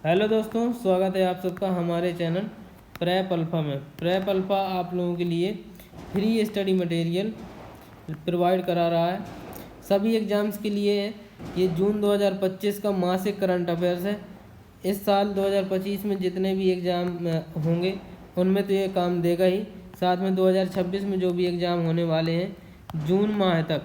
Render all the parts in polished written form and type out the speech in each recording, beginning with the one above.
Hello दोस्तों, स्वागत है आप सबका हमारे चैनल प्रेप अल्फ़ा में। प्रेप अल्फ़ा आप लोगों के लिए फ्री स्टडी मटेरियल प्रोवाइड करा रहा है सभी एग्ज़ाम्स के लिए है। ये जून 2025 का मासिक करंट अफेयर्स है। इस साल 2025 में जितने भी एग्ज़ाम होंगे उनमें तो ये काम देगा ही, साथ में 2026 में जो भी एग्ज़ाम होने वाले हैं जून माह तक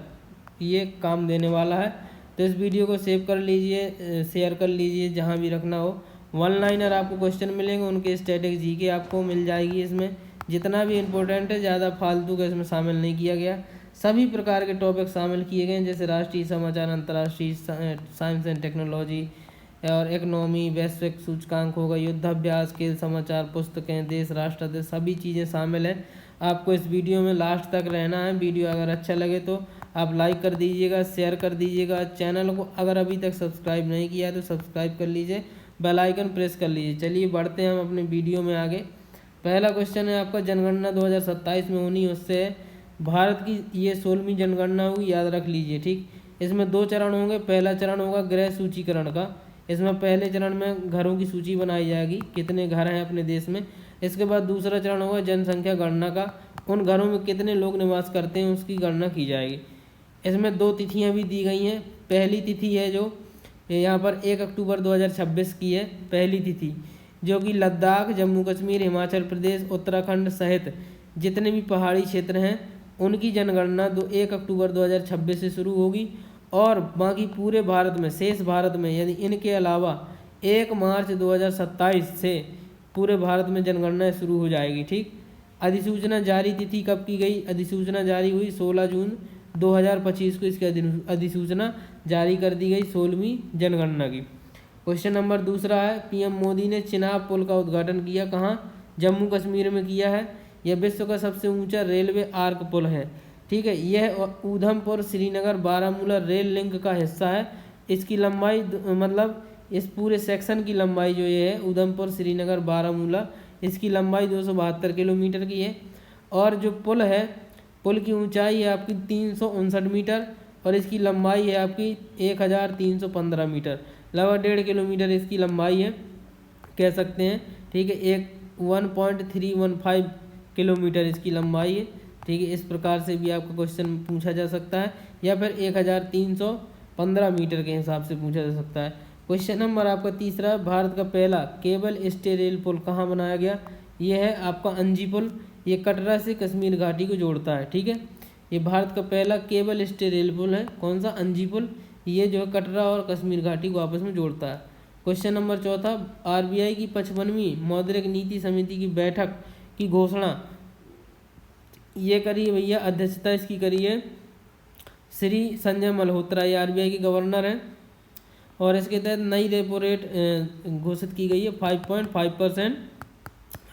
ये काम देने वाला है। तो इस वीडियो को सेव कर लीजिए, शेयर कर लीजिए, जहाँ भी रखना हो। वन लाइनर आपको क्वेश्चन मिलेंगे, उनके स्टैटिक जीके आपको मिल जाएगी। इसमें जितना भी इम्पोर्टेंट है, ज़्यादा फालतू का इसमें शामिल नहीं किया गया। सभी प्रकार के टॉपिक शामिल किए गए हैं, जैसे राष्ट्रीय समाचार, अंतर्राष्ट्रीय साइंस एंड टेक्नोलॉजी और इकनॉमी, वैश्विक सूचकांक होगा, युद्धाभ्यास, खेल समाचार, पुस्तकें, देश राष्ट्र, सभी चीज़ें शामिल हैं। आपको इस वीडियो में लास्ट तक रहना है। वीडियो अगर अच्छा लगे तो आप लाइक कर दीजिएगा, शेयर कर दीजिएगा। चैनल को अगर अभी तक सब्सक्राइब नहीं किया है तो सब्सक्राइब कर लीजिए, बेल आइकन प्रेस कर लीजिए। चलिए बढ़ते हैं हम अपने वीडियो में आगे। पहला क्वेश्चन है आपका, जनगणना 2027 में होनी, उससे है भारत की ये 16वीं जनगणना होगी, याद रख लीजिए। ठीक, इसमें 2 चरण होंगे। पहला चरण होगा गृह सूचीकरण का। इसमें पहले चरण में घरों की सूची बनाई जाएगी, कितने घर हैं अपने देश में। इसके बाद दूसरा चरण होगा जनसंख्या गणना का, उन घरों में कितने लोग निवास करते हैं उसकी गणना की जाएगी। इसमें 2 तिथियां भी दी गई हैं। पहली तिथि है जो यहाँ पर 1 अक्टूबर 2026 की है, पहली तिथि, जो कि लद्दाख, जम्मू कश्मीर, हिमाचल प्रदेश, उत्तराखंड सहित जितने भी पहाड़ी क्षेत्र हैं उनकी जनगणना 1 अक्टूबर 2026 से शुरू होगी। और बाकी पूरे भारत में, शेष भारत में, यदि इनके अलावा 1 मार्च 2027 से पूरे भारत में जनगणना शुरू हो जाएगी। ठीक, अधिसूचना जारी तिथि कब की गई? अधिसूचना जारी हुई 16 जून 2025 को इसकी अधिसूचना जारी कर दी गई 16वीं जनगणना की। क्वेश्चन नंबर दूसरा है, पीएम मोदी ने चिनाब पुल का उद्घाटन किया कहाँ? जम्मू कश्मीर में किया है। यह विश्व का सबसे ऊंचा रेलवे आर्क पुल है। ठीक है, यह ऊधमपुर श्रीनगर बारामूला रेल लिंक का हिस्सा है। इसकी लंबाई मतलब इस पूरे सेक्शन की लंबाई जो ये है ऊधमपुर श्रीनगर बारामूला, इसकी लंबाई 272 किलोमीटर की है। और जो पुल है, पुल की ऊंचाई है आपकी 359 मीटर और इसकी लंबाई है आपकी 1315 मीटर, लगभग 1.5 किलोमीटर इसकी लंबाई है, कह सकते हैं। ठीक है, 1.315 किलोमीटर इसकी लंबाई है। ठीक है, इस प्रकार से भी आपका क्वेश्चन पूछा जा सकता है, या फिर 1315 मीटर के हिसाब से पूछा जा सकता है। क्वेश्चन नंबर आपका तीसरा, भारत का पहला केबल स्टे रेल पुल कहाँ बनाया गया? ये है आपका अंजी पुल। ये कटरा से कश्मीर घाटी को जोड़ता है। ठीक है, ये भारत का पहला केबल स्टे रेल पुल है। कौन सा? अंजी पुल। ये जो है कटरा और कश्मीर घाटी को आपस में जोड़ता है। क्वेश्चन नंबर चौथा, आरबीआई की 55वीं मौद्रिक नीति समिति की बैठक की घोषणा ये करी है भैया, अध्यक्षता इसकी करी है श्री संजय मल्होत्रा, ये आरबीआई के गवर्नर हैं। और इसके तहत नई रेपो रेट घोषित की गई है 5.5%,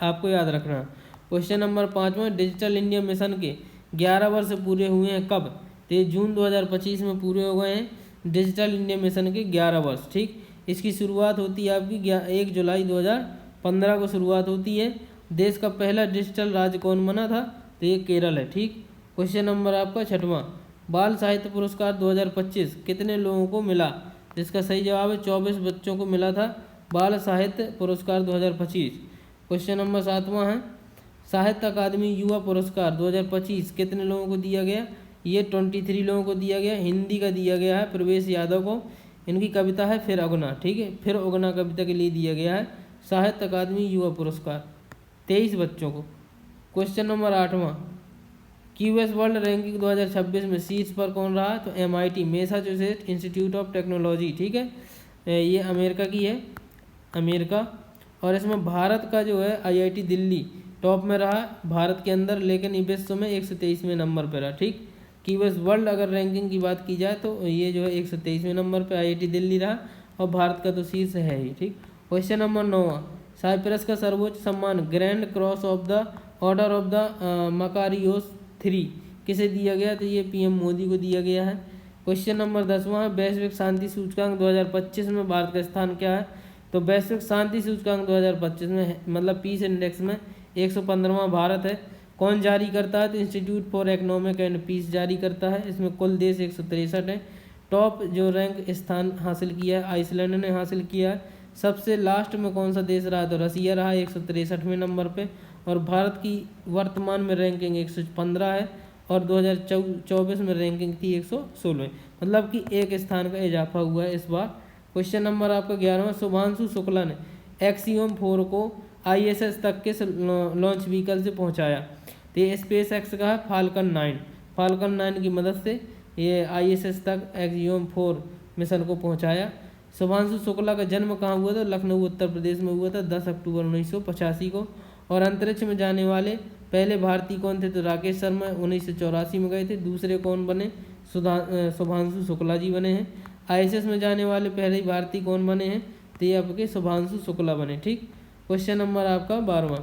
आपको याद रखना। क्वेश्चन नंबर 5वां, डिजिटल इंडिया मिशन के 11 वर्ष पूरे हुए हैं कब? तो ये जून 2025 में पूरे हो गए हैं डिजिटल इंडिया मिशन के 11 वर्ष। ठीक, इसकी शुरुआत होती है आपकी 1 जुलाई 2015 को शुरुआत होती है। देश का पहला डिजिटल राज्य कौन बना था? तो ये केरल है। ठीक, क्वेश्चन नंबर आपका 6वां, बाल साहित्य पुरस्कार 2025 कितने लोगों को मिला? जिसका सही जवाब है 24 बच्चों को मिला था बाल साहित्य पुरस्कार 2025। क्वेश्चन नंबर 7वां है, साहित्य अकादमी युवा पुरस्कार 2025 कितने लोगों को दिया गया? ये 23 लोगों को दिया गया। हिंदी का दिया गया है प्रवेश यादव को, इनकी कविता है फिर उगना। ठीक है, फिर उगना कविता के लिए दिया गया है साहित्य अकादमी युवा पुरस्कार 23 बच्चों को। क्वेश्चन नंबर 8वां, क्यूएस वर्ल्ड रैंकिंग 2026 में शीर्ष पर कौन रहा? तो MIT, Massachusetts institute of technology. ठीक है, ये अमेरिका की है, अमेरिका। और इसमें भारत का जो है IIT दिल्ली टॉप में रहा भारत के अंदर, लेकिन विश्व में 123वें नंबर पर रहा। ठीक, क्यूएस वर्ल्ड अगर रैंकिंग की बात की जाए तो ये जो है 123वें नंबर पर IIT दिल्ली रहा, और भारत का तो शीर्ष है ही। ठीक, क्वेश्चन नंबर 9वां, साइप्रस का सर्वोच्च सम्मान grand cross of the order of the Makarios 3 किसे दिया गया? तो ये PM मोदी को दिया गया है। क्वेश्चन नंबर 10वां, वैश्विक शांति सूचकांक 2025 में भारत का स्थान क्या है? तो वैश्विक शांति सूचकांक 2025 में मतलब पीस इंडेक्स में 115वां भारत है। कौन जारी करता है? तो institute for economic and peace जारी करता है। इसमें कुल देश 163 है। टॉप जो रैंक स्थान हासिल किया है आइसलैंड ने हासिल किया है, सबसे लास्ट में कौन सा देश रहा, तो रसिया रहा 163वें नंबर पे। और भारत की वर्तमान में रैंकिंग 115 है और 2024 में रैंकिंग थी 116, मतलब कि एक स्थान का इजाफा हुआ है इस बार। क्वेश्चन नंबर आपका 11वां, शुभांशु शुक्ला ने एक्सियोम 4 को ISS तक के लॉन्च व्हीकल से पहुंचाया। तो ये स्पेस एक्स का है फाल्कन 9 की मदद से ये ISS तक एक्सियोम 4 मिशन को पहुंचाया। शुभांशु शुक्ला का जन्म कहाँ हुआ था, लखनऊ उत्तर प्रदेश में हुआ था 10 अक्टूबर 1985 को। और अंतरिक्ष में जाने वाले पहले भारतीय कौन थे, तो राकेश शर्मा 1984 में गए थे। दूसरे कौन बने, शुभांशु शुक्ला जी बने हैं। ISS में जाने वाले पहले भारतीय कौन बने हैं, तो ये आपके शुभांशु शुक्ला बने। ठीक, क्वेश्चन नंबर आपका 12वां,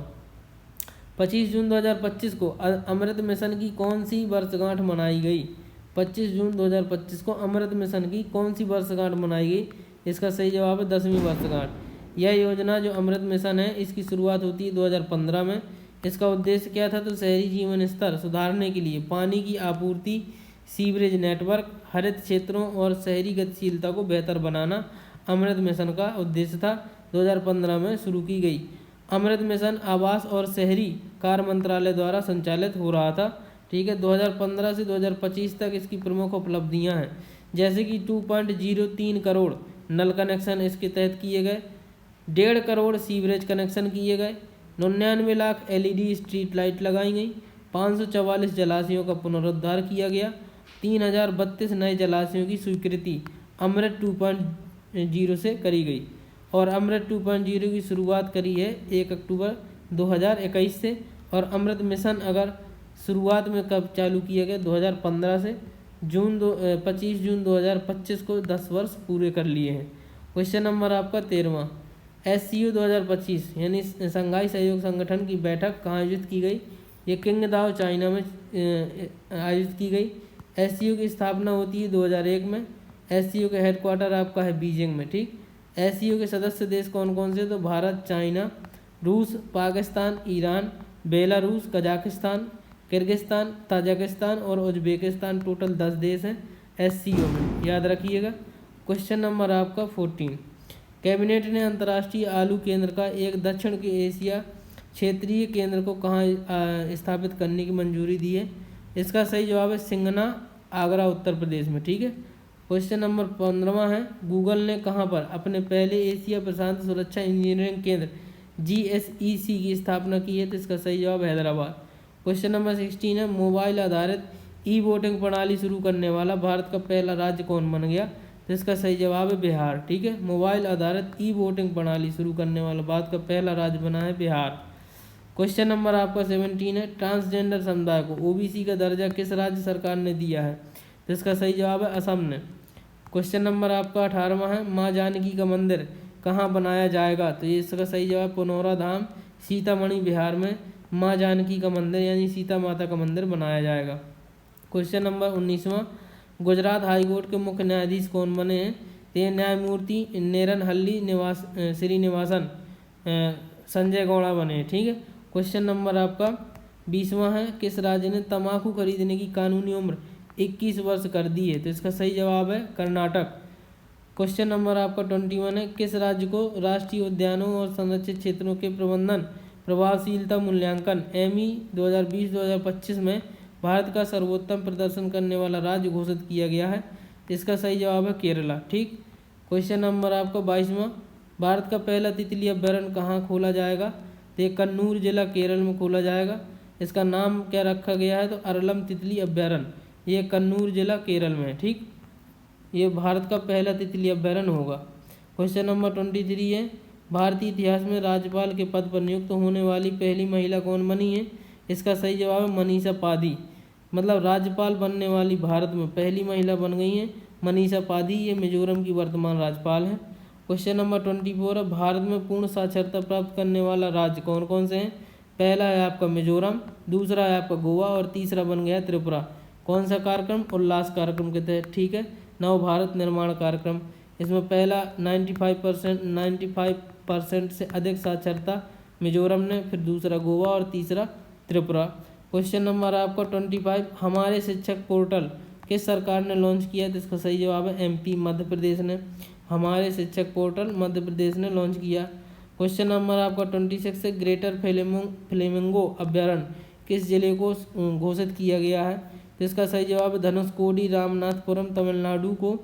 25 जून 2025 को अमृत मिशन की कौन सी वर्षगांठ मनाई गई। 25 जून 2025 को अमृत मिशन की कौन सी वर्षगांठ मनाई गई, इसका सही जवाब है 10वीं वर्षगांठ। यह योजना जो अमृत मिशन है इसकी शुरुआत होती है 2015 में। इसका उद्देश्य क्या था, तो शहरी जीवन स्तर सुधारने के लिए पानी की आपूर्ति, सीवरेज नेटवर्क, हरित क्षेत्रों और शहरी गतिशीलता को बेहतर बनाना अमृत मिशन का उद्देश्य था। 2015 में शुरू की गई। अमृत मिशन आवास और शहरी कार्य मंत्रालय द्वारा संचालित हो रहा था। ठीक है, 2015 से 2025 तक इसकी प्रमुख उपलब्धियां हैं, जैसे कि 2.03 करोड़ नल कनेक्शन इसके तहत किए गए, 1.5 करोड़ सीवरेज कनेक्शन किए गए, 99 लाख LED स्ट्रीट लाइट लगाई गई, 544 जलाशयों का पुनरुद्धार किया गया, 3032 नए जलाशयों की स्वीकृति अमृत 2.0 से करी गई। और अमृत 2.0 की शुरुआत करी है 1 अक्टूबर 2021 से। और अमृत मिशन अगर शुरुआत में कब चालू किया गया, 2015 से 25 जून 2025 को 10 वर्ष पूरे कर लिए हैं। क्वेश्चन नंबर आपका 13वां, SCO 2025 यानी शंघाई सहयोग संगठन की बैठक कहाँ आयोजित की गई, ये किंगदाओ चाइना में आयोजित की गई। SCO की स्थापना होती है 2001 में। SCO का हेडक्वार्टर आपका है बीजिंग में। ठीक, SCO के सदस्य देश कौन कौन से, तो भारत, चाइना, रूस, Pakistan, Iran, Belarus, Kazakhstan, Kyrgyzstan, Tajikistan और उज्बेकिस्तान। टोटल 10 देश हैं SCO में, याद रखिएगा। क्वेश्चन नंबर आपका 14, कैबिनेट ने अंतर्राष्ट्रीय आलू केंद्र का एक दक्षिण के एशिया क्षेत्रीय केंद्र को कहाँ स्थापित करने की मंजूरी दी है, इसका सही जवाब है सिंगना, आगरा, उत्तर प्रदेश में। ठीक है, क्वेश्चन नंबर 15वां है, गूगल ने कहाँ पर अपने पहले एशिया प्रशांत सुरक्षा इंजीनियरिंग केंद्र GSEC की स्थापना की है, तो इसका सही जवाब हैदराबाद। क्वेश्चन नंबर 16 है, मोबाइल आधारित वोटिंग प्रणाली शुरू करने वाला भारत का पहला राज्य कौन बन गया, तो इसका सही जवाब है बिहार। ठीक है, मोबाइल आधारित वोटिंग प्रणाली शुरू करने वाला भारत का पहला राज्य बना है बिहार। क्वेश्चन नंबर आपका 17 है, ट्रांसजेंडर समुदाय को OBC का दर्जा किस राज्य सरकार ने दिया है, तो इसका सही जवाब है असम ने। क्वेश्चन नंबर आपका 18वां है, माँ जानकी का मंदिर कहाँ बनाया जाएगा, तो ये इसका सही जवाब पुनौरा धाम, सीतामढ़ी, बिहार में माँ जानकी का मंदिर यानी सीता माता का मंदिर बनाया जाएगा। क्वेश्चन नंबर 19वां, गुजरात हाईकोर्ट के मुख्य न्यायाधीश कौन बने हैं, तो ये न्यायमूर्ति नेरनहल्ली श्रीनिवासन संजय गौड़ा बने हैं। ठीक है, क्वेश्चन नंबर आपका 20वां है, किस राज्य ने तंबाकू खरीदने की कानूनी उम्र 21 वर्ष कर दी है, तो इसका सही जवाब है कर्नाटक। क्वेश्चन नंबर आपका 21 है, किस राज्य को राष्ट्रीय उद्यानों और संरक्षित क्षेत्रों के प्रबंधन प्रभावशीलता मूल्यांकन ME 2020-2025 में भारत का सर्वोत्तम प्रदर्शन करने वाला राज्य घोषित किया गया है, इसका सही जवाब है केरला। ठीक, क्वेश्चन नंबर आपका 22वां, भारत का पहला तितली अभ्यारण्य कहाँ खोला जाएगा, तो ये कन्नूर जिला केरल में खोला जाएगा। इसका नाम क्या रखा गया है, तो अरलम तितली अभ्यारण्य, ये कन्नूर जिला केरल में है। ठीक, ये भारत का पहला तितली अभ्यारण्य होगा। क्वेश्चन नंबर 23 है, भारतीय इतिहास में राज्यपाल के पद पर नियुक्त होने वाली पहली महिला कौन बनी है, इसका सही जवाब है मनीषा पादी, मतलब राज्यपाल बनने वाली भारत में पहली महिला बन गई हैं मनीषा पादी, ये मिजोरम की वर्तमान राज्यपाल हैं। क्वेश्चन नंबर 24 है, भारत में पूर्ण साक्षरता प्राप्त करने वाला राज्य कौन कौन से हैं, पहला है आपका मिजोरम, दूसरा है आपका गोवा और तीसरा बन गया त्रिपुरा। कौन सा कार्यक्रम, उल्लास कार्यक्रम के तहत। ठीक है, नव भारत निर्माण कार्यक्रम, इसमें पहला 95% से अधिक साक्षरता मिजोरम ने, फिर दूसरा गोवा और तीसरा त्रिपुरा। क्वेश्चन नंबर आपका 25, हमारे शिक्षक पोर्टल किस सरकार ने लॉन्च किया है, तो इसका सही जवाब है MP मध्य प्रदेश ने। हमारे शिक्षक पोर्टल मध्य प्रदेश ने लॉन्च किया। क्वेश्चन नंबर आपका 26 है, ग्रेटर फ्लेमिंगो अभ्यारण्य किस जिले को घोषित किया गया है? तो इसका सही जवाब है धनुषकोडी रामनाथपुरम तमिलनाडु को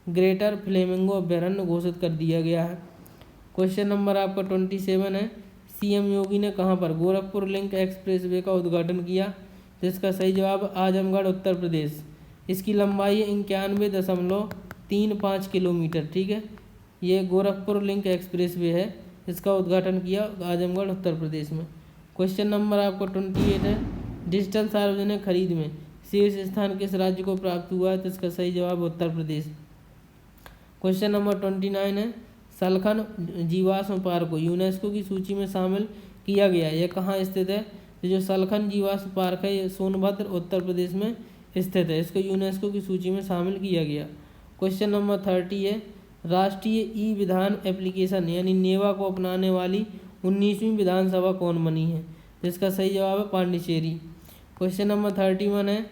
ग्रेटर फ्लेमिंगो अभ्यारण्य घोषित कर दिया गया है। क्वेश्चन नंबर आपका 27 है, सीएम योगी ने कहाँ पर गोरखपुर लिंक एक्सप्रेसवे का उद्घाटन किया? तो इसका सही जवाब आजमगढ़ उत्तर प्रदेश। इसकी लंबाई है 91.35 किलोमीटर। ठीक है, ये गोरखपुर लिंक एक्सप्रेसवे है, इसका उद्घाटन किया आजमगढ़ उत्तर प्रदेश में। क्वेश्चन नंबर आपको 28 है, डिजिटल सार्वजनिक खरीद में शीर्ष स्थान किस राज्य को प्राप्त हुआ है? तो इसका सही जवाब उत्तर प्रदेश। क्वेश्चन नंबर 29 है, सलखन जीवाश्म पार्क को यूनेस्को की सूची में शामिल किया गया है, यह कहाँ स्थित है? तो जो सलखन जीवाश्म पार्क है ये सोनभद्र उत्तर प्रदेश में स्थित है, इसको यूनेस्को की सूची में शामिल किया गया। क्वेश्चन नंबर 30 है, राष्ट्रीय ई विधान एप्लीकेशन यानी नेवा को अपनाने वाली 19वीं विधानसभा कौन बनी है? जिसका सही जवाब है पांडिचेरी। क्वेश्चन नंबर 31 है,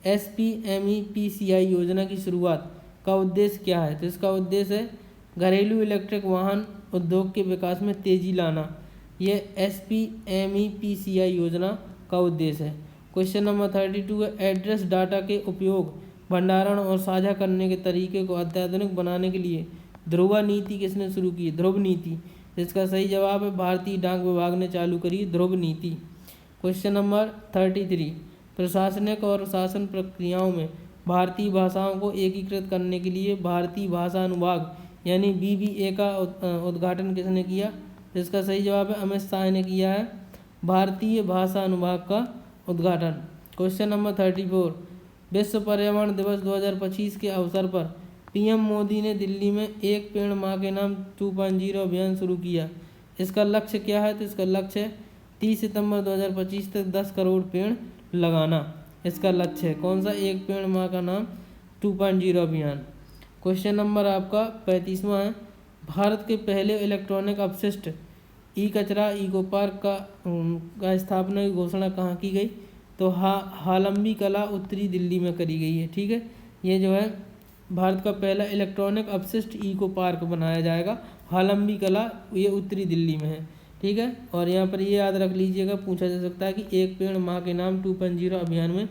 SPMEPCI योजना की शुरुआत का उद्देश्य क्या है? तो इसका उद्देश्य है घरेलू इलेक्ट्रिक वाहन उद्योग के विकास में तेजी लाना, यह SPMEPCI योजना का उद्देश्य है। क्वेश्चन नंबर 32 है, एड्रेस डाटा के उपयोग, भंडारण और साझा करने के तरीके को अत्याधुनिक बनाने के लिए ध्रुव नीति किसने शुरू की? ध्रुव नीति। इसका सही जवाब है भारतीय डाक विभाग ने चालू करी ध्रुव नीति। क्वेश्चन नंबर 33, प्रशासनिक और शासन प्रक्रियाओं में भारतीय भाषाओं को एकीकृत करने के लिए भारतीय भाषा अनुभाग यानी BVA का उद्घाटन किसने किया? इसका सही जवाब है अमित शाह ने किया है भारतीय भाषा अनुभाग का उद्घाटन। क्वेश्चन नंबर 34, विश्व पर्यावरण दिवस 2025 के अवसर पर PM मोदी ने दिल्ली में एक पेड़ माँ के नाम 2.0 अभियान शुरू किया, इसका लक्ष्य क्या है? तो इसका लक्ष्य है 30 सितंबर 2025 तक 10 करोड़ पेड़ लगाना, इसका लक्ष्य है। कौन सा? एक पेड़ माँ का नाम 2.0 अभियान। क्वेश्चन नंबर आपका 35वां है, भारत के पहले इलेक्ट्रॉनिक अपशिष्ट ई कचरा इको पार्क का स्थापना की घोषणा कहाँ की गई? तो हालंबी कला उत्तरी दिल्ली में करी गई है। ठीक है, ये जो है भारत का पहला इलेक्ट्रॉनिक अपशिष्ट इको पार्क बनाया जाएगा, हालंबी कला, ये उत्तरी दिल्ली में है। ठीक है, और यहाँ पर ये याद रख लीजिएगा, पूछा जा सकता है कि एक पेड़ माँ के नाम 2.0 अभियान में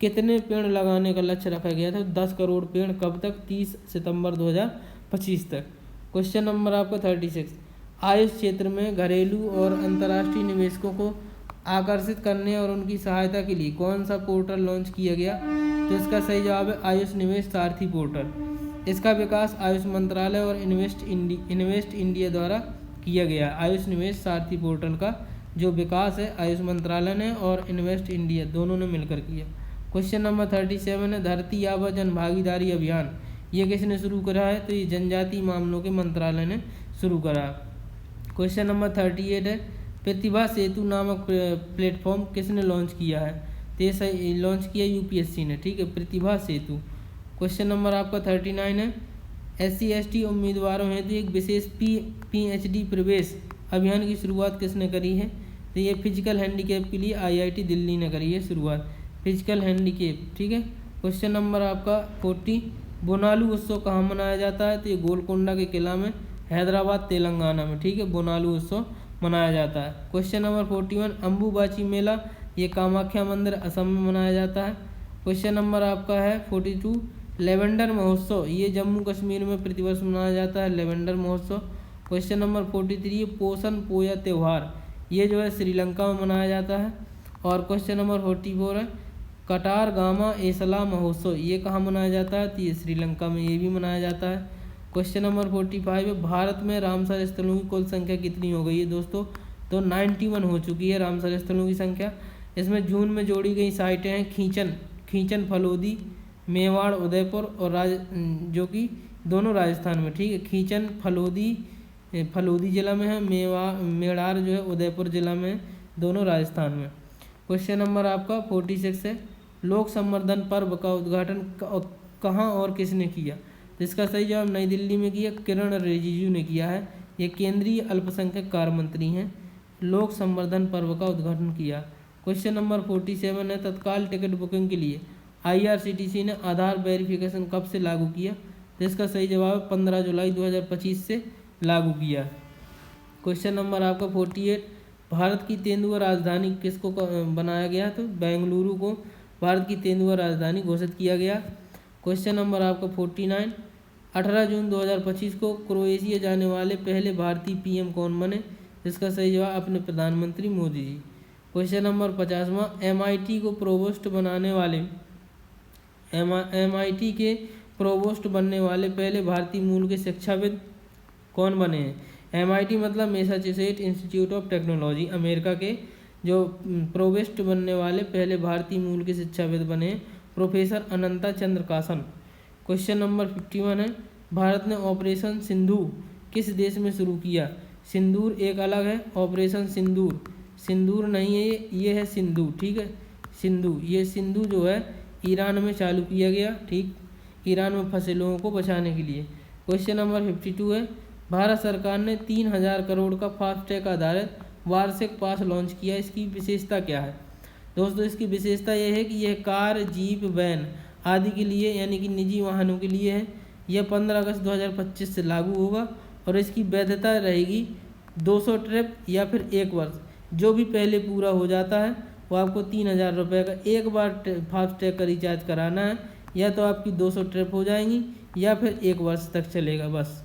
कितने पेड़ लगाने का लक्ष्य रखा गया था? 10 करोड़ पेड़। कब तक? 30 सितंबर 2025 तक। क्वेश्चन नंबर आपका 36, आयुष क्षेत्र में घरेलू और अंतर्राष्ट्रीय निवेशकों को आकर्षित करने और उनकी सहायता के लिए कौन सा पोर्टल लॉन्च किया गया? तो इसका सही जवाब है आयुष निवेश सारथी पोर्टल। इसका विकास आयुष मंत्रालय और इन्वेस्ट इंडिया द्वारा किया गया। आयुष निवेश सारथी पोर्टल का जो विकास है आयुष मंत्रालय ने और इन्वेस्ट इंडिया दोनों ने मिलकर किया। क्वेश्चन नंबर 37 है, धरती आबा जन भागीदारी अभियान, ये किसने शुरू करा है? तो ये जनजातीय मामलों के मंत्रालय ने शुरू करा। क्वेश्चन नंबर 38 है, प्रतिभा सेतु नामक प्लेटफॉर्म किसने लॉन्च किया है? तो ये लॉन्च किया UPSC ने। ठीक है, प्रतिभा सेतु। क्वेश्चन नंबर आपका 39 है, SC/ST उम्मीदवारों हेतु एक विशेष PhD प्रवेश अभियान की शुरुआत किसने करी है? तो ये फिजिकल हैंडीकैप के लिए IIT दिल्ली ने करी है शुरुआत, फिजिकल हैंडीकैप। ठीक है, क्वेश्चन नंबर आपका 40, बोनालू उत्सव कहाँ मनाया जाता है? तो ये गोलकोंडा के किला में, हैदराबाद तेलंगाना में। ठीक है, बोनालू उत्सव मनाया जाता है। क्वेश्चन नंबर 41, अम्बुबाची मेला, ये कामाख्या मंदिर असम में मनाया जाता है। क्वेश्चन नंबर आपका है 42, लेवेंडर महोत्सव, ये जम्मू कश्मीर में प्रतिवर्ष मनाया जाता है लेवेंडर महोत्सव। क्वेश्चन नंबर 43, पोषण पोया त्यौहार, ये जो है श्रीलंका में मनाया जाता है। और क्वेश्चन नंबर 44 है, कटार गामा एसला महोत्सव, ये कहाँ मनाया जाता है? तो ये श्रीलंका में ये भी मनाया जाता है। क्वेश्चन नंबर 45 है, भारत में रामसर स्थलों की कुल संख्या कितनी हो गई है दोस्तों? तो 91 हो चुकी है रामसर स्थलों की संख्या। इसमें जून में जोड़ी गई साइटें हैं खींचन फलोदी, मेवाड़ उदयपुर और जो कि दोनों राजस्थान में। ठीक है, खींचन फलोदी जिला में है, मेवाड़ जो है उदयपुर जिला में, दोनों राजस्थान में। क्वेश्चन नंबर आपका 46 है, लोक संवर्धन पर्व का उद्घाटन कहाँ और किसने किया? इसका सही जवाब नई दिल्ली में किया, किरण रिजिजू ने किया है। ये केंद्रीय अल्पसंख्यक कार्य मंत्री हैं, लोक संवर्धन पर्व का उद्घाटन किया। क्वेश्चन नंबर 47 है, तत्काल टिकट बुकिंग के लिए IRCTC ने आधार वेरिफिकेशन कब से लागू किया? तो तो इसका सही जवाब है 15 जुलाई 2025 से लागू किया। क्वेश्चन नंबर आपका 48, भारत की तेंदुआ राजधानी किसको बनाया गया? तो बेंगलुरु को भारत की तेंदुआ राजधानी घोषित किया गया। क्वेश्चन नंबर आपका 49, 18 जून 2025 को क्रोएशिया जाने वाले पहले भारतीय पीएम कौन बने? इसका सही जवाब अपने प्रधानमंत्री Modi ji. Question number 50वां, MIT को प्रोवोस्ट बनाने वाले MIT के प्रोवोस्ट बनने वाले पहले भारतीय मूल के शिक्षाविद कौन बने हैं? MIT मतलब Massachusetts institute of technology, America के जो प्रोवोस्ट बनने वाले पहले भारतीय मूल के शिक्षाविद बने हैं प्रोफेसर अनंता चंद्रकासन। क्वेश्चन नंबर 51 है, भारत ने ऑपरेशन सिंधु किस देश में शुरू किया? सिंदूर एक अलग है, ऑपरेशन सिंदूर नहीं है, ये है सिंधु, ठीक है, सिंधु, ये सिंधु जो है ईरान में चालू किया गया, ठीक, ईरान में फंसे लोगों को बचाने के लिए। क्वेश्चन नंबर 52 है, भारत सरकार ने 3000 करोड़ का फास्टैग आधारित वार्षिक पास लॉन्च किया, इसकी विशेषता क्या है? दोस्तों इसकी विशेषता यह है कि यह कार, जीप, वैन आदि के लिए यानी कि निजी वाहनों के लिए है। यह 15 अगस्त 2025 से लागू होगा और इसकी वैधता रहेगी 200 ट्रिप या फिर 1 वर्ष। जो भी पहले पूरा हो जाता है वो आपको 3000 रुपये का एक बार फास्टैग का रिचार्ज कराना है, या तो आपकी 200 ट्रिप हो जाएंगी या फिर 1 वर्ष तक चलेगा। बस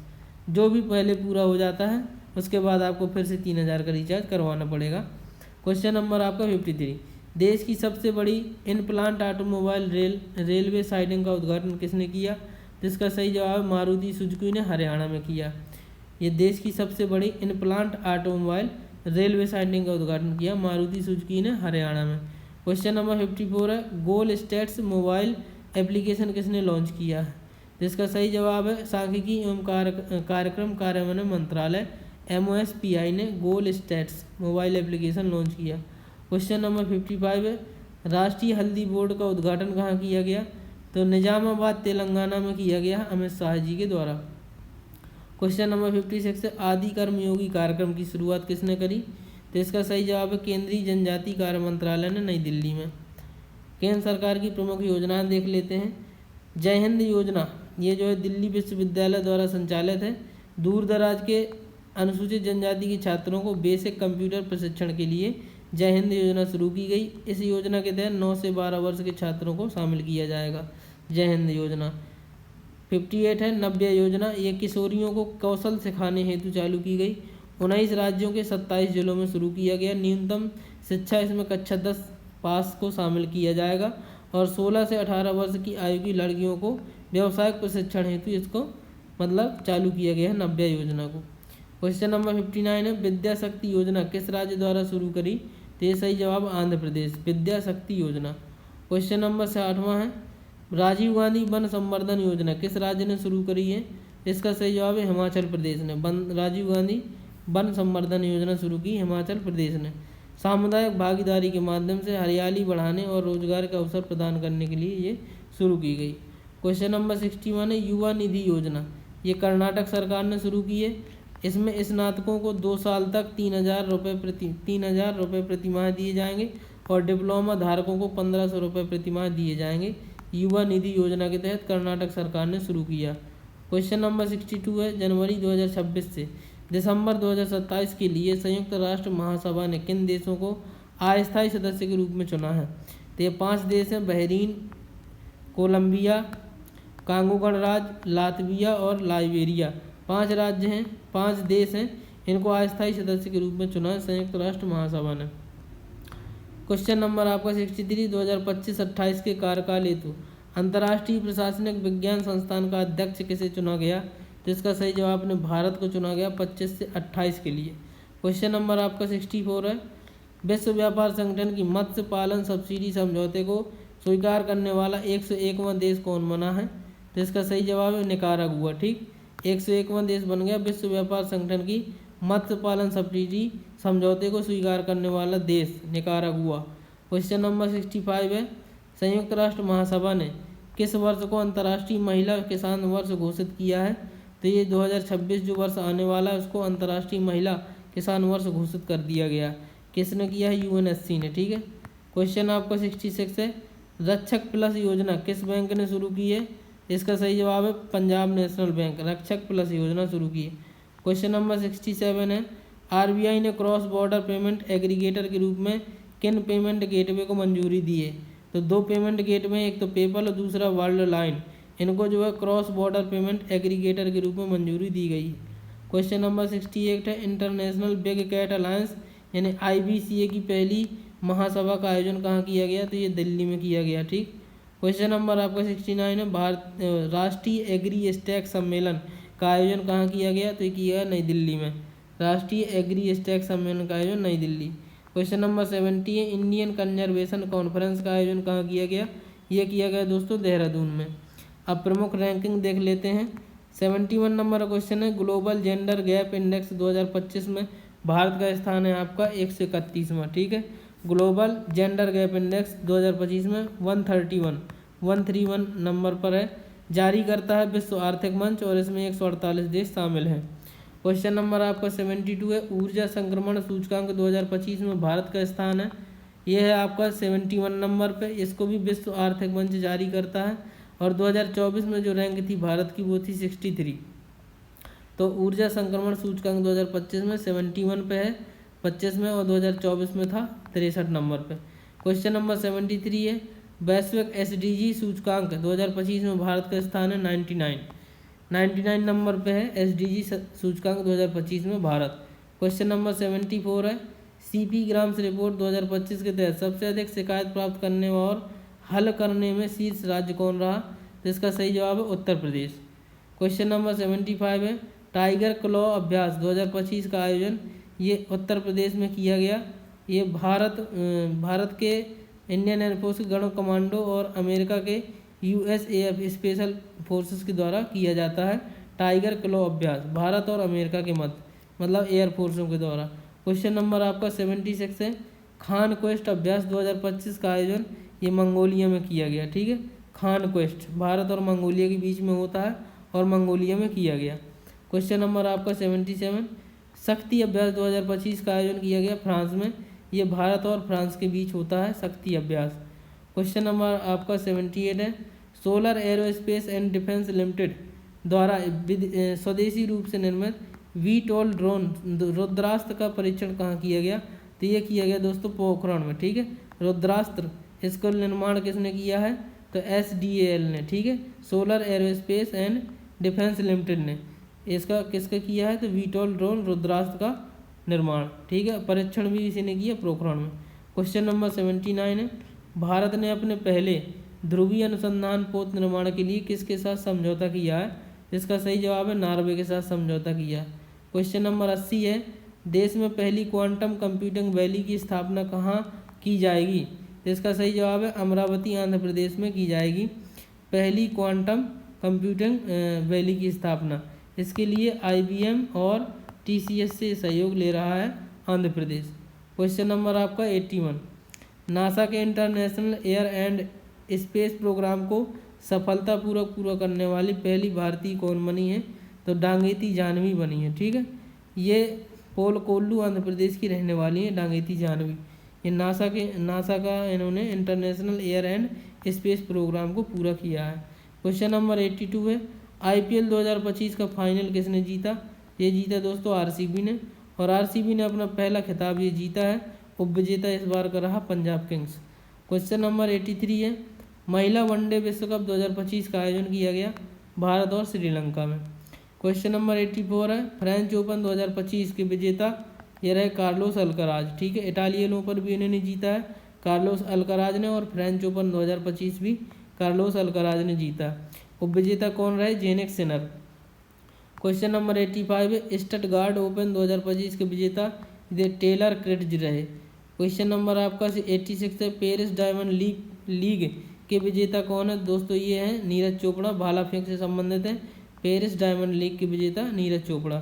जो भी पहले पूरा हो जाता है उसके बाद आपको फिर से 3000 का रिचार्ज करवाना पड़ेगा। क्वेश्चन नंबर आपका 53, देश की सबसे बड़ी इनप्लांट ऑटोमोबाइल रेलवे साइडिंग का उद्घाटन किसने किया? जिसका सही जवाब मारुति सुजुकी ने हरियाणा में किया। ये देश की सबसे बड़ी इनप्लांट ऑटोमोबाइल रेलवे साइडिंग का उद्घाटन किया मारुति सुजुकी ने हरियाणा में। क्वेश्चन नंबर 54 है, गोल स्टैट्स मोबाइल एप्लीकेशन किसने लॉन्च किया है? जिसका सही जवाब है सांख्यिकी एवं कार्यक्रम कार्यान्वयन मंत्रालय MOSPI ने गोल स्टैट्स मोबाइल एप्लीकेशन लॉन्च किया। क्वेश्चन नंबर 55 है, राष्ट्रीय हल्दी बोर्ड का उद्घाटन कहाँ किया गया? तो निजामाबाद तेलंगाना में किया गया अमित शाह जी के द्वारा। क्वेश्चन नंबर 56 है, आदि कर्मयोगी कार्यक्रम की शुरुआत किसने करी? तो इसका सही जवाब है केंद्रीय जनजातीय कार्य मंत्रालय ने नई दिल्ली में। केंद्र सरकार की प्रमुख योजनाएं देख लेते हैं। जय हिंद योजना, ये जो है दिल्ली विश्वविद्यालय द्वारा संचालित है। दूर दराज के अनुसूचित जनजाति के छात्रों को बेसिक कंप्यूटर प्रशिक्षण के लिए जय हिंद योजना शुरू की गई। इस योजना के तहत 9 से 12 वर्ष के छात्रों को शामिल किया जाएगा। जय हिंद योजना। 58 है, नव्या योजना, ये किशोरियों को कौशल सिखाने हेतु चालू की गई। 19 राज्यों के 27 जिलों में शुरू किया गया। न्यूनतम शिक्षा इसमें कक्षा 10 पास को शामिल किया जाएगा और 16 से 18 वर्ष की आयु की लड़कियों को व्यावसायिक प्रशिक्षण हेतु इसको मतलब चालू किया गया है नव्या योजना को। क्वेश्चन नंबर 59 है, विद्या शक्ति योजना किस राज्य द्वारा शुरू करी? तो ये सही जवाब आंध्र प्रदेश, विद्या शक्ति योजना। क्वेश्चन नंबर 60वां है, राजीव गांधी वन संवर्धन योजना किस राज्य ने शुरू करी है? इसका सही जवाब है हिमाचल प्रदेश ने। राजीव गांधी वन संवर्धन योजना शुरू की हिमाचल प्रदेश ने। सामुदायिक भागीदारी के माध्यम से हरियाली बढ़ाने और रोजगार का अवसर प्रदान करने के लिए ये शुरू की गई। क्वेश्चन नंबर 61 है, युवा निधि योजना, ये कर्नाटक सरकार ने शुरू की है। इसमें स्नातकों को 2 साल तक 3000 रुपये प्रति माह दिए जाएंगे और डिप्लोमा धारकों को 1500 रुपये प्रति माह दिए जाएंगे। युवा निधि योजना के तहत कर्नाटक सरकार ने शुरू किया। क्वेश्चन नंबर 62 है, जनवरी 2026 से दिसंबर 2027 के लिए संयुक्त राष्ट्र महासभा ने किन देशों को अस्थायी सदस्य के रूप में चुना है? तो ये 5 देश हैं, बहरीन, कोलंबिया, कांगो गणराज्य, लातविया और लाइबेरिया। 5 राज्य हैं, 5 देश हैं, इनको अस्थायी सदस्य के रूप में चुना है संयुक्त राष्ट्र महासभा ने। क्वेश्चन नंबर आपका 63, 2025-28 के कार्यकाल हेतु अंतर्राष्ट्रीय प्रशासनिक विज्ञान संस्थान का अध्यक्ष किसे चुना गया? तो इसका सही जवाब अपने भारत को चुना गया 25 से 28 के लिए। क्वेश्चन नंबर आपका 64 है, विश्व व्यापार संगठन की मत्स्य पालन सब्सिडी समझौते को स्वीकार करने वाला 101वां देश कौन बना है? तो इसका सही जवाब है निकारागुआ। ठीक, 101वां देश बन गया विश्व व्यापार संगठन की मत्स्य पालन सब्सिडी समझौते को स्वीकार करने वाला देश निकारागुआ। क्वेश्चन नंबर 65 है, संयुक्त राष्ट्र महासभा ने किस वर्ष को अंतर्राष्ट्रीय महिला किसान वर्ष घोषित किया है? तो ये 2026 जो वर्ष आने वाला है उसको अंतर्राष्ट्रीय महिला किसान वर्ष घोषित कर दिया गया। किसने किया है? UNSC ने। ठीक है। क्वेश्चन आपका 66 है, रक्षक प्लस योजना किस बैंक ने शुरू की है? इसका सही जवाब है पंजाब नेशनल बैंक। रक्षक प्लस योजना शुरू की है। क्वेश्चन नंबर 67 है, आरबीआई ने क्रॉस बॉर्डर पेमेंट एग्रीगेटर के रूप में किन पेमेंट गेटवे को मंजूरी दी है? तो दो पेमेंट गेटवे, एक तो पेपल और दूसरा वर्ल्ड लाइन, इनको जो है क्रॉस बॉर्डर पेमेंट एग्रीगेटर के रूप में मंजूरी दी गई है। क्वेश्चन नंबर 68 है, इंटरनेशनल बिग कैट अलायंस यानी IBCA की पहली महासभा का आयोजन कहाँ किया गया? तो ये दिल्ली में किया गया। ठीक। क्वेश्चन नंबर आपका 69 है, राष्ट्रीय एग्री स्टैक सम्मेलन का आयोजन कहाँ किया गया? तो ये किया गया नई दिल्ली में। राष्ट्रीय एग्री स्टैक सम्मेलन का आयोजन नई दिल्ली। क्वेश्चन नंबर 70 है, इंडियन कंजर्वेशन कॉन्फ्रेंस का आयोजन कहाँ किया गया? ये किया गया दोस्तों देहरादून में। अब प्रमुख रैंकिंग देख लेते हैं। 71 नंबर का क्वेश्चन है, ग्लोबल जेंडर गैप इंडेक्स 2025 में भारत का स्थान है आपका 131वां। ठीक है। ग्लोबल जेंडर गैप इंडेक्स 2025 में 131 नंबर पर है। जारी करता है विश्व आर्थिक मंच और इसमें 148 देश शामिल हैं। क्वेश्चन नंबर आपका 72 है, ऊर्जा संक्रमण सूचकांक 2025 में भारत का स्थान है, यह है आपका 71 नंबर पे। इसको भी विश्व आर्थिक मंच जारी करता है और 2024 में जो रैंक थी भारत की वो थी 63। तो ऊर्जा संक्रमण सूचकांक 2025 में 71 पे है 25 में, और 2024 में था 63 नंबर पे। क्वेश्चन नंबर 73 है, वैश्विक SDG सूचकांक 2025 में भारत का स्थान है 99 नंबर पे है SDG सूचकांक 2025 में भारत। क्वेश्चन नंबर 74 है, CP ग्राम्स रिपोर्ट 2025 के तहत सबसे अधिक शिकायत प्राप्त करने और हल करने में शीर्ष राज्य कौन रहा? तो इसका सही जवाब है उत्तर प्रदेश। क्वेश्चन नंबर 75 है, टाइगर क्लॉ अभ्यास 2025 का आयोजन ये उत्तर प्रदेश में किया गया। ये भारत के इंडियन एयरफोर्स के गण कमांडो और अमेरिका के USAF स्पेशल फोर्सेस के द्वारा किया जाता है। टाइगर क्लॉ अभ्यास भारत और अमेरिका के मध्य, मतलब एयरफोर्सों के द्वारा। क्वेश्चन नंबर आपका 76 है, खान क्वेस्ट अभ्यास 2025 का आयोजन ये मंगोलिया में किया गया। ठीक है। खान क्वेस्ट भारत और मंगोलिया के बीच में होता है और मंगोलिया में किया गया। क्वेश्चन नंबर आपका 77, शक्ति अभ्यास 2025 का आयोजन किया गया फ्रांस में, ये भारत और फ्रांस के बीच होता है शक्ति अभ्यास। क्वेश्चन नंबर आपका 78 है, solar aerospace and defence limited द्वारा स्वदेशी रूप से निर्मित VTOL ड्रोन रुद्रास्त्र का परीक्षण कहाँ किया गया? तो ये किया गया दोस्तों पोखरण में। ठीक है। रुद्रास्त्र इसका निर्माण किसने किया है? तो SDAL ने। ठीक है। Solar aerospace and defence limited ने इसका किसका किया है? तो VTOL ड्रोन रुद्रास्त्र का निर्माण। ठीक है। परीक्षण भी इसी ने किया पोखरण में। क्वेश्चन नंबर 79 है, भारत ने अपने पहले ध्रुवीय अनुसंधान पोत निर्माण के लिए किसके साथ समझौता किया है? इसका सही जवाब है नॉर्वे के साथ समझौता किया है। क्वेश्चन नंबर 80 है, देश में पहली क्वांटम कंप्यूटिंग वैली की स्थापना कहाँ की जाएगी? इसका सही जवाब है अमरावती आंध्र प्रदेश में की जाएगी पहली क्वांटम कंप्यूटिंग वैली की स्थापना। इसके लिए IBM और TCS से सहयोग ले रहा है आंध्र प्रदेश। क्वेश्चन नंबर आपका 81, नासा के international air and space programme को सफलतापूर्वक पूरा करने वाली पहली भारतीय कौन बनी है? तो डांगेती जानवी बनी है। ठीक है। ये पोलकोल्लू आंध्र प्रदेश की रहने वाली है डांगेती जानवी। ये नासा का इन्होंने international air and space programme को पूरा किया है। क्वेश्चन नंबर 82 है, IPL 2025 का फाइनल किसने जीता? ये जीता दोस्तों RCB ने, और RCB ने अपना पहला खिताब ये जीता है। उपविजेता इस बार का रहा पंजाब किंग्स। क्वेश्चन नंबर 83 है, महिला वनडे विश्व कप 2025 का आयोजन किया गया भारत और श्रीलंका में। क्वेश्चन नंबर 84 है, फ्रेंच ओपन 2025 के विजेता ये रहे कार्लोस अल्कराज। ठीक है। इटालियन ओपन भी इन्होंने जीता है कार्लोस अल्कराज ने, और फ्रेंच ओपन 2025 भी कार्लोस अल्कराज ने जीता। उपविजेता कौन रहे? Jannik Sinner. क्वेश्चन नंबर 85 है, स्टटगार्ट ओपन 2025 के विजेता टेलर क्रिट्ज रहे। क्वेश्चन नंबर आपका 86 है, पेरिस डायमंड लीग के विजेता कौन है? दोस्तों ये हैं नीरज चोपड़ा, भाला फेंक से संबंधित है। पेरिस डायमंड लीग के विजेता नीरज चोपड़ा।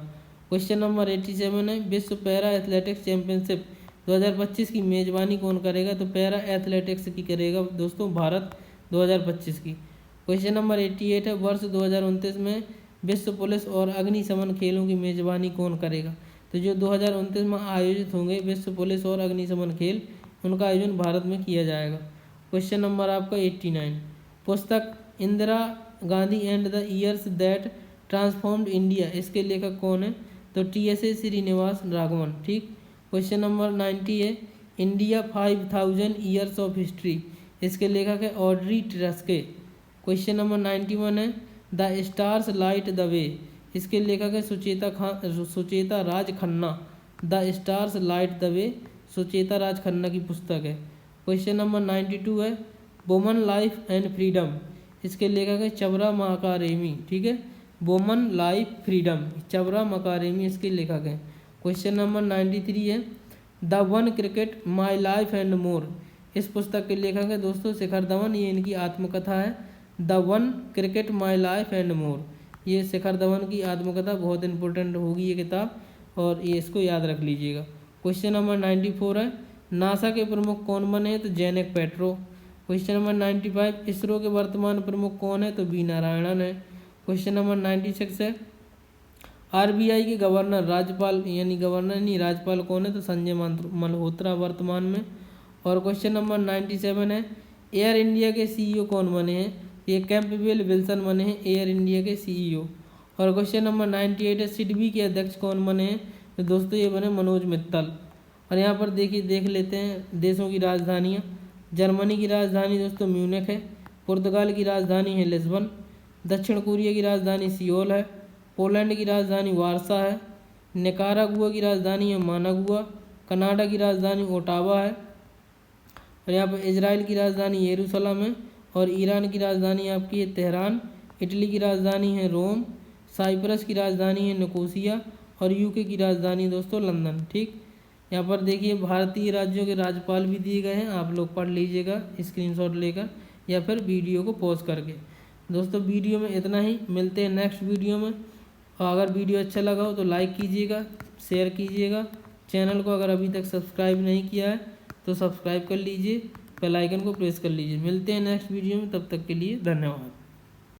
क्वेश्चन नंबर 87 है, विश्व पैरा एथलेटिक्स चैंपियनशिप 2025 की मेजबानी कौन करेगा? तो पैरा एथलेटिक्स की करेगा दोस्तों भारत 2025 की। क्वेश्चन नंबर 88 है, वर्ष 2029 में विश्व पुलिस और अग्निशमन खेलों की मेजबानी कौन करेगा? तो जो 2029 में आयोजित होंगे विश्व पुलिस और अग्निशमन खेल, उनका आयोजन भारत में किया जाएगा। क्वेश्चन नंबर आपका 89, पुस्तक Indira Gandhi and the years that transformed India, इसके लेखक कौन है? तो TSA श्रीनिवास राघवन। ठीक। क्वेश्चन नंबर 90 है इंडिया 5000 ईयर्स ऑफ हिस्ट्री, इसके लेखक है ऑड्री ट्रस्के। क्वेश्चन नंबर 91 है the stars light the way, इसके लेखक है Sucheta Raj Khanna. The stars light the way Sucheta Raj Khanna की पुस्तक है। क्वेश्चन नंबर 92 है वुमन लाइफ एंड फ्रीडम, इसके लेखक है चबरा मकारेमी। ठीक है, वुमन लाइफ फ्रीडम, चबरा मकारेमी इसके लेखक हैं। क्वेश्चन नंबर 93 है the one cricket my life and more, इस पुस्तक के लेखक है दोस्तों शिखर धवन, ये इनकी आत्मकथा है the one cricket my life and more. ये शिखर धवन की आत्मकथा बहुत इंपॉर्टेंट होगी ये किताब, और ये इसको याद रख लीजिएगा। क्वेश्चन नंबर 94 है नासा के प्रमुख कौन बने हैं? तो Janet petro. Question number 95 ISRO के वर्तमान प्रमुख कौन है? तो बी नारायणन है। क्वेश्चन नंबर 96 है RBI के गवर्नर राज्यपाल यानी गवर्नर नहीं राज्यपाल कौन है? तो संजय मल्होत्रा वर्तमान में। और क्वेश्चन नंबर 97 है एयर इंडिया के CEO कौन बने हैं? ये कैंपबेल विल्सन बने हैं एयर इंडिया के CEO। और क्वेश्चन नंबर 98 है सिडबी के अध्यक्ष कौन बने हैं? तो दोस्तों ये बने मनोज मित्तल। और यहाँ पर देखिए देख लेते हैं देशों की राजधानियाँ। जर्मनी की राजधानी दोस्तों म्यूनिख है। पुर्तगाल की राजधानी है लिस्बन। दक्षिण कोरिया की राजधानी सियोल है। पोलैंड की राजधानी वारसा है। निकारागुआ की राजधानी है मानागुआ। कनाडा की राजधानी ओटावा है। और यहाँ पर इजराइल की राजधानी यरूशलेम है। और ईरान की राजधानी आपकी है तेहरान। इटली की राजधानी है रोम। साइप्रस की राजधानी है निकोसिया। और UK की राजधानी दोस्तों लंदन। ठीक, यहाँ पर देखिए भारतीय राज्यों के राज्यपाल भी दिए गए हैं, आप लोग पढ़ लीजिएगा स्क्रीनशॉट लेकर या फिर वीडियो को पॉज करके। दोस्तों वीडियो में इतना ही, मिलते हैं नेक्स्ट वीडियो में। और अगर वीडियो अच्छा लगा हो तो लाइक कीजिएगा, शेयर कीजिएगा। चैनल को अगर अभी तक सब्सक्राइब नहीं किया है तो सब्सक्राइब कर लीजिए, बेल आइकन को प्रेस कर लीजिए। मिलते हैं नेक्स्ट वीडियो में, तब तक के लिए धन्यवाद।